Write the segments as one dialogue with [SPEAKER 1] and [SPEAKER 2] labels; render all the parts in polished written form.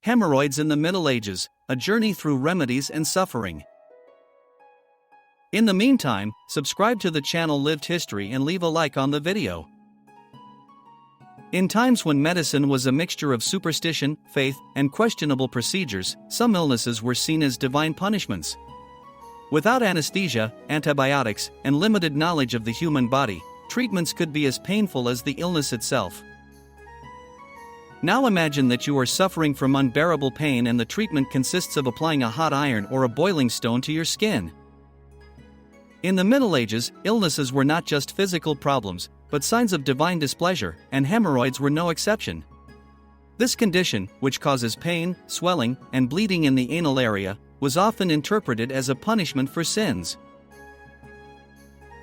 [SPEAKER 1] Hemorrhoids in the Middle Ages, a journey through remedies and suffering. In the meantime, subscribe to the channel Lived History and leave a like on the video. In times when medicine was a mixture of superstition, faith, and questionable procedures, some illnesses were seen as divine punishments. Without anesthesia, antibiotics, and limited knowledge of the human body, treatments could be as painful as the illness itself. Now imagine that you are suffering from unbearable pain and the treatment consists of applying a hot iron or a boiling stone to your skin. In the Middle Ages, illnesses were not just physical problems, but signs of divine displeasure, and hemorrhoids were no exception. This condition, which causes pain, swelling, and bleeding in the anal area, was often interpreted as a punishment for sins.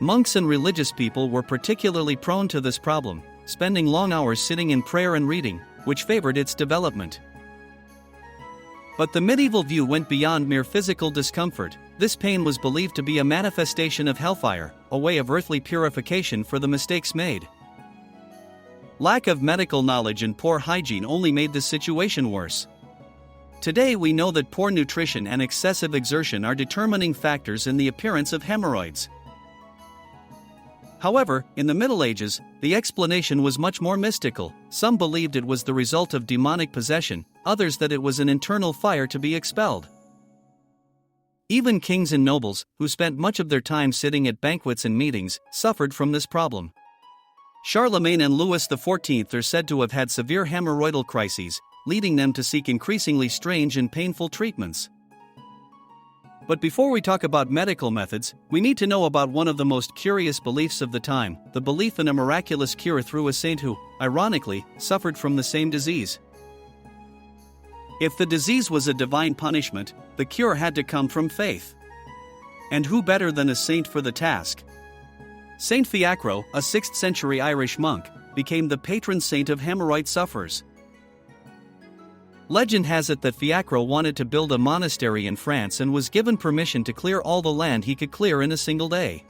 [SPEAKER 1] Monks and religious people were particularly prone to this problem, spending long hours sitting in prayer and reading, which favored its development. But the medieval view went beyond mere physical discomfort. This pain was believed to be a manifestation of hellfire, a way of earthly purification for the mistakes made. Lack of medical knowledge and poor hygiene only made the situation worse. Today we know that poor nutrition and excessive exertion are determining factors in the appearance of hemorrhoids. However, in the Middle Ages, the explanation was much more mystical. Some believed it was the result of demonic possession, others that it was an internal fire to be expelled. Even kings and nobles, who spent much of their time sitting at banquets and meetings, suffered from this problem. Charlemagne and Louis XIV are said to have had severe hemorrhoidal crises, leading them to seek increasingly strange and painful treatments. But before we talk about medical methods, we need to know about one of the most curious beliefs of the time, the belief in a miraculous cure through a saint who, ironically, suffered from the same disease. If the disease was a divine punishment, the cure had to come from faith. And who better than a saint for the task? Saint Fiacre, a 6th century Irish monk, became the patron saint of hemorrhoid sufferers. Legend has it that Fiacre wanted to build a monastery in France and was given permission to clear all the land he could clear in a single day.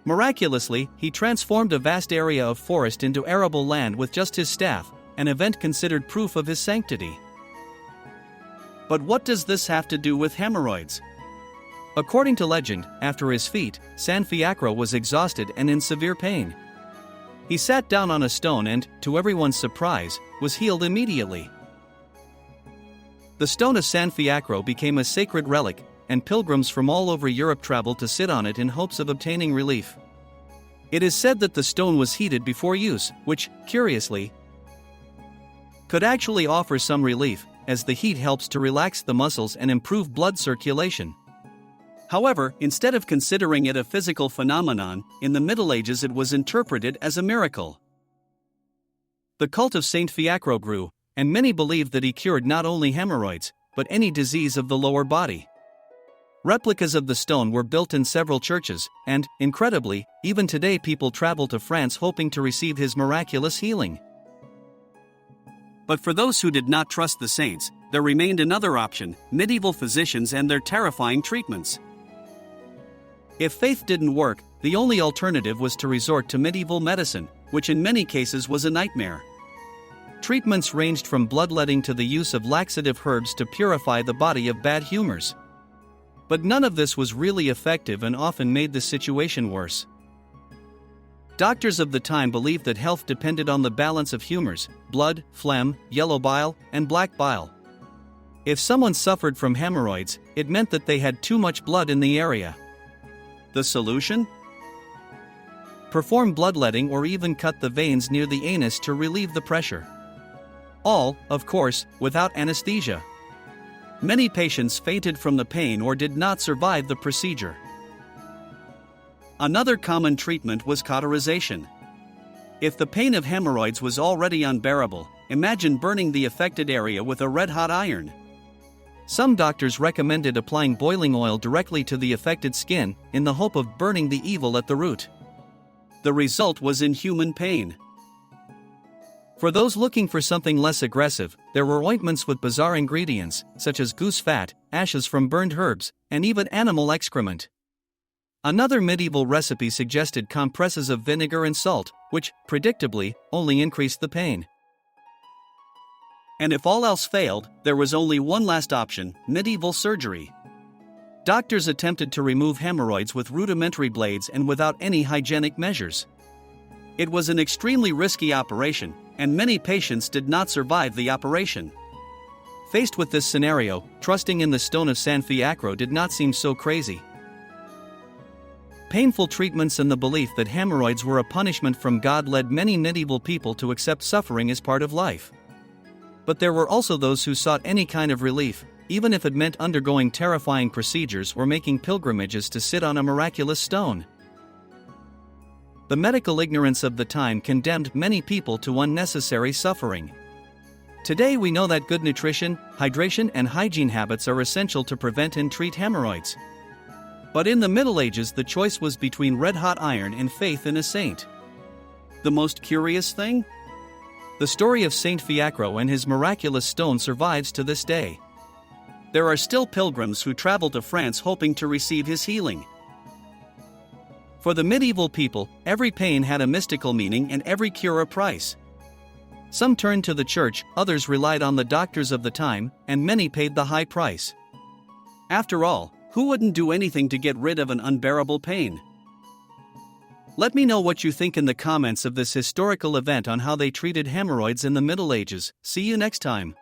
[SPEAKER 1] Miraculously, he transformed a vast area of forest into arable land with just his staff, an event considered proof of his sanctity. But what does this have to do with hemorrhoids? According to legend, after his feat, San Fiacre was exhausted and in severe pain. He sat down on a stone and, to everyone's surprise, was healed immediately. The stone of San Fiacre became a sacred relic, and pilgrims from all over Europe traveled to sit on it in hopes of obtaining relief. It is said that the stone was heated before use, which, curiously, could actually offer some relief, as the heat helps to relax the muscles and improve blood circulation. However, instead of considering it a physical phenomenon, in the Middle Ages it was interpreted as a miracle. The cult of Saint Fiacre grew, and many believed that he cured not only hemorrhoids, but any disease of the lower body. Replicas of the stone were built in several churches, and, incredibly, even today people travel to France hoping to receive his miraculous healing. But for those who did not trust the saints, there remained another option: medieval physicians and their terrifying treatments. If faith didn't work, the only alternative was to resort to medieval medicine, which in many cases was a nightmare. Treatments ranged from bloodletting to the use of laxative herbs to purify the body of bad humors. But none of this was really effective and often made the situation worse. Doctors of the time believed that health depended on the balance of humors: blood, phlegm, yellow bile, and black bile. If someone suffered from hemorrhoids, it meant that they had too much blood in the area. The solution? Perform bloodletting or even cut the veins near the anus to relieve the pressure. All, of course, without anesthesia. Many patients fainted from the pain or did not survive the procedure. Another common treatment was cauterization. If the pain of hemorrhoids was already unbearable, imagine burning the affected area with a red-hot iron. Some doctors recommended applying boiling oil directly to the affected skin, in the hope of burning the evil at the root. The result was inhuman pain. For those looking for something less aggressive, there were ointments with bizarre ingredients, such as goose fat, ashes from burned herbs, and even animal excrement. Another medieval recipe suggested compresses of vinegar and salt, which, predictably, only increased the pain. And if all else failed, there was only one last option: medieval surgery. Doctors attempted to remove hemorrhoids with rudimentary blades and without any hygienic measures. It was an extremely risky operation, and many patients did not survive the operation. Faced with this scenario, trusting in the stone of San Fiacro did not seem so crazy. Painful treatments and the belief that hemorrhoids were a punishment from God led many medieval people to accept suffering as part of life. But there were also those who sought any kind of relief, even if it meant undergoing terrifying procedures or making pilgrimages to sit on a miraculous stone. The medical ignorance of the time condemned many people to unnecessary suffering. Today we know that good nutrition, hydration, and hygiene habits are essential to prevent and treat hemorrhoids. But in the Middle Ages, the choice was between red-hot iron and faith in a saint. The most curious thing? The story of Saint Fiacro and his miraculous stone survives to this day. There are still pilgrims who travel to France hoping to receive his healing. For the medieval people, every pain had a mystical meaning and every cure a price. Some turned to the church, others relied on the doctors of the time, and many paid the high price. After all, who wouldn't do anything to get rid of an unbearable pain? Let me know what you think in the comments of this historical event on how they treated hemorrhoids in the Middle Ages. See you next time.